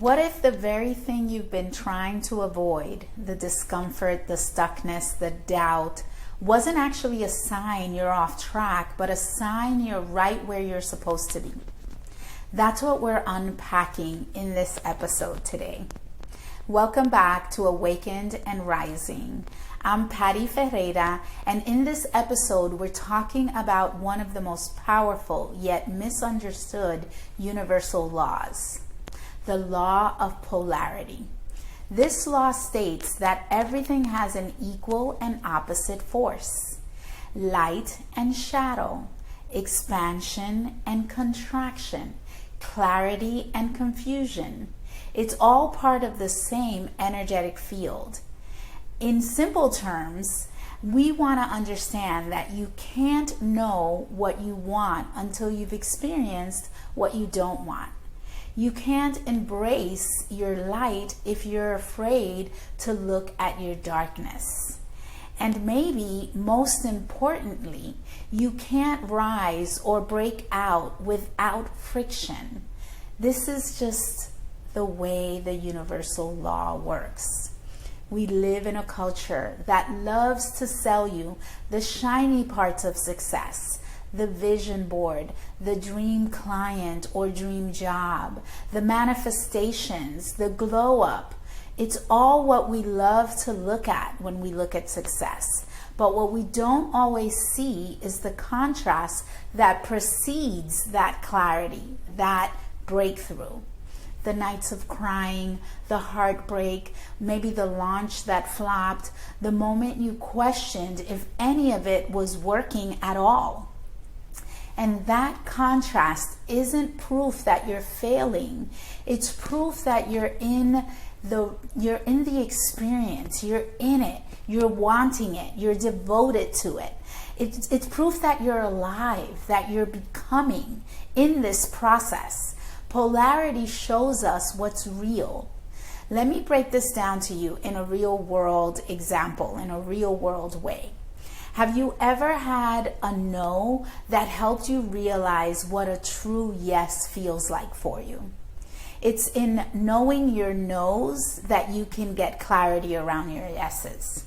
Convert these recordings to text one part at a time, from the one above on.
What if the very thing you've been trying to avoid, the discomfort, the stuckness, the doubt, wasn't actually a sign you're off track, but a sign you're right where you're supposed to be? That's what we're unpacking in this episode today. Welcome back to Awakened and Rising. I'm Patty Ferreira, and in this episode, we're talking about one of the most powerful yet misunderstood universal laws. The law of polarity. This law states that everything has an equal and opposite force, light and shadow, expansion and contraction, clarity and confusion. It's all part of the same energetic field. In simple terms, we want to understand that you can't know what you want until you've experienced what you don't want. You can't embrace your light if you're afraid to look at your darkness. And maybe most importantly, you can't rise or break out without friction. This is just the way the universal law works. We live in a culture that loves to sell you the shiny parts of success. The vision board, the dream client or dream job, the manifestations, the glow up. It's all what we love to look at when we look at success. But what we don't always see is the contrast that precedes that clarity, that breakthrough. The nights of crying, the heartbreak, maybe the launch that flopped, the moment you questioned if any of it was working at all. And that contrast isn't proof that you're failing. It's proof that you're in the experience. You're in it. You're wanting it. You're devoted to it. It's proof that you're alive, that you're becoming in this process. Polarity shows us what's real. Let me break this down to you in a real world example, in a real world way. Have you ever had a no that helped you realize what a true yes feels like for you? It's in knowing your no's that you can get clarity around your yeses.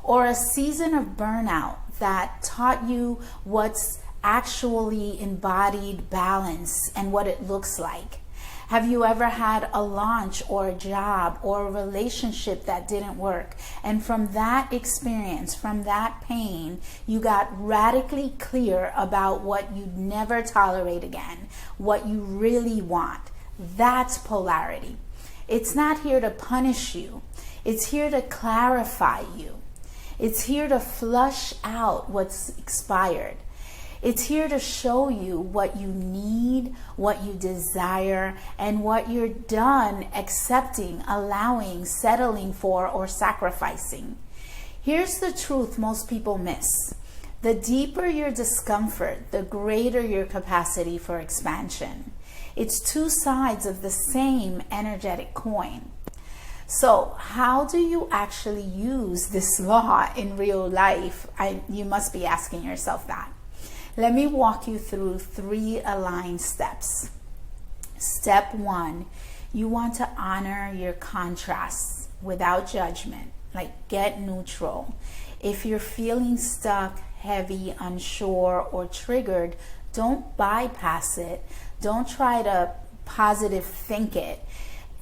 Or a season of burnout that taught you what's actually embodied balance and what it looks like. Have you ever had a launch or a job or a relationship that didn't work? And from that experience, from that pain, you got radically clear about what you'd never tolerate again, what you really want. That's polarity. It's not here to punish you. It's here to clarify you. It's here to flush out what's expired. It's here to show you what you need, what you desire, and what you're done accepting, allowing, settling for, or sacrificing. Here's the truth most people miss. The deeper your discomfort, the greater your capacity for expansion. It's two sides of the same energetic coin. So how do you actually use this law in real life? You must be asking yourself that. Let me walk you through 3 aligned steps. Step 1, you want to honor your contrasts without judgment, like get neutral. If you're feeling stuck, heavy, unsure, or triggered, don't bypass it. Don't try to positive think it.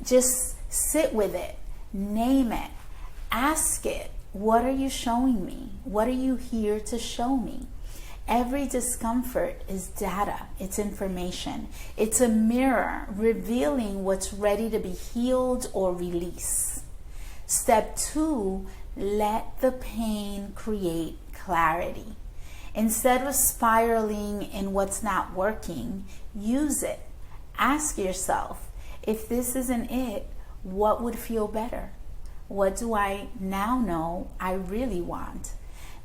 Just sit with it, name it, ask it, what are you showing me? What are you here to show me? Every discomfort is data, it's information. It's a mirror revealing what's ready to be healed or released. Step 2, let the pain create clarity. Instead of spiraling in what's not working, use it. Ask yourself, if this isn't it, what would feel better? What do I now know I really want?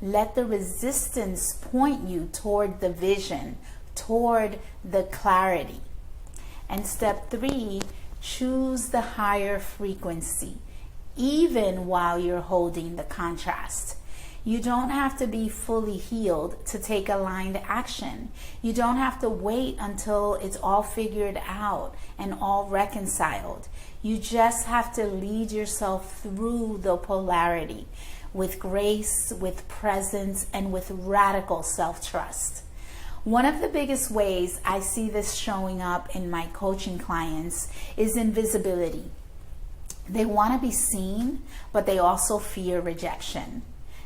Let the resistance point you toward the vision, toward the clarity. And step 3, choose the higher frequency, even while you're holding the contrast. You don't have to be fully healed to take aligned action. You don't have to wait until it's all figured out and all reconciled. You just have to lead yourself through the polarity with grace, with presence, and with radical self-trust. One of the biggest ways I see this showing up in my coaching clients is invisibility. They want to be seen, but they also fear rejection.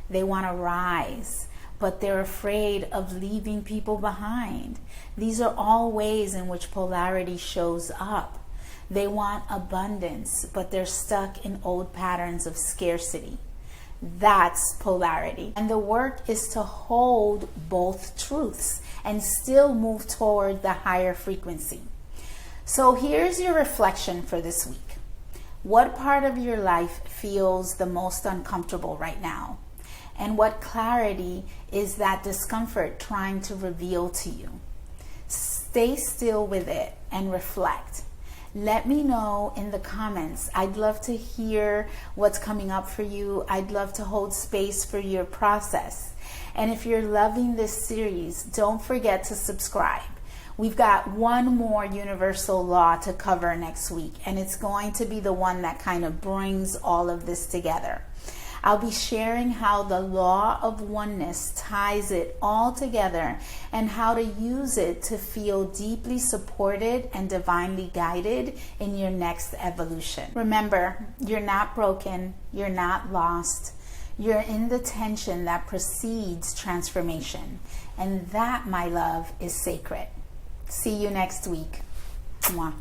They want to rise, but they're afraid of leaving people behind. These are all ways in which polarity shows up. They want abundance, but they're stuck in old patterns of scarcity. That's polarity. And the work is to hold both truths and still move toward the higher frequency. So here's your reflection for this week. What part of your life feels the most uncomfortable right now? And what clarity is that discomfort trying to reveal to you? Stay still with it and reflect. Let me know in the comments. I'd love to hear what's coming up for you. I'd love to hold space for your process. And if you're loving this series, don't forget to subscribe. We've got one more universal law to cover next week, and it's going to be the one that kind of brings all of this together. I'll be sharing how the law of oneness ties it all together and how to use it to feel deeply supported and divinely guided in your next evolution. Remember, you're not broken, you're not lost. You're in the tension that precedes transformation. And that, my love, is sacred. See you next week. Mwah.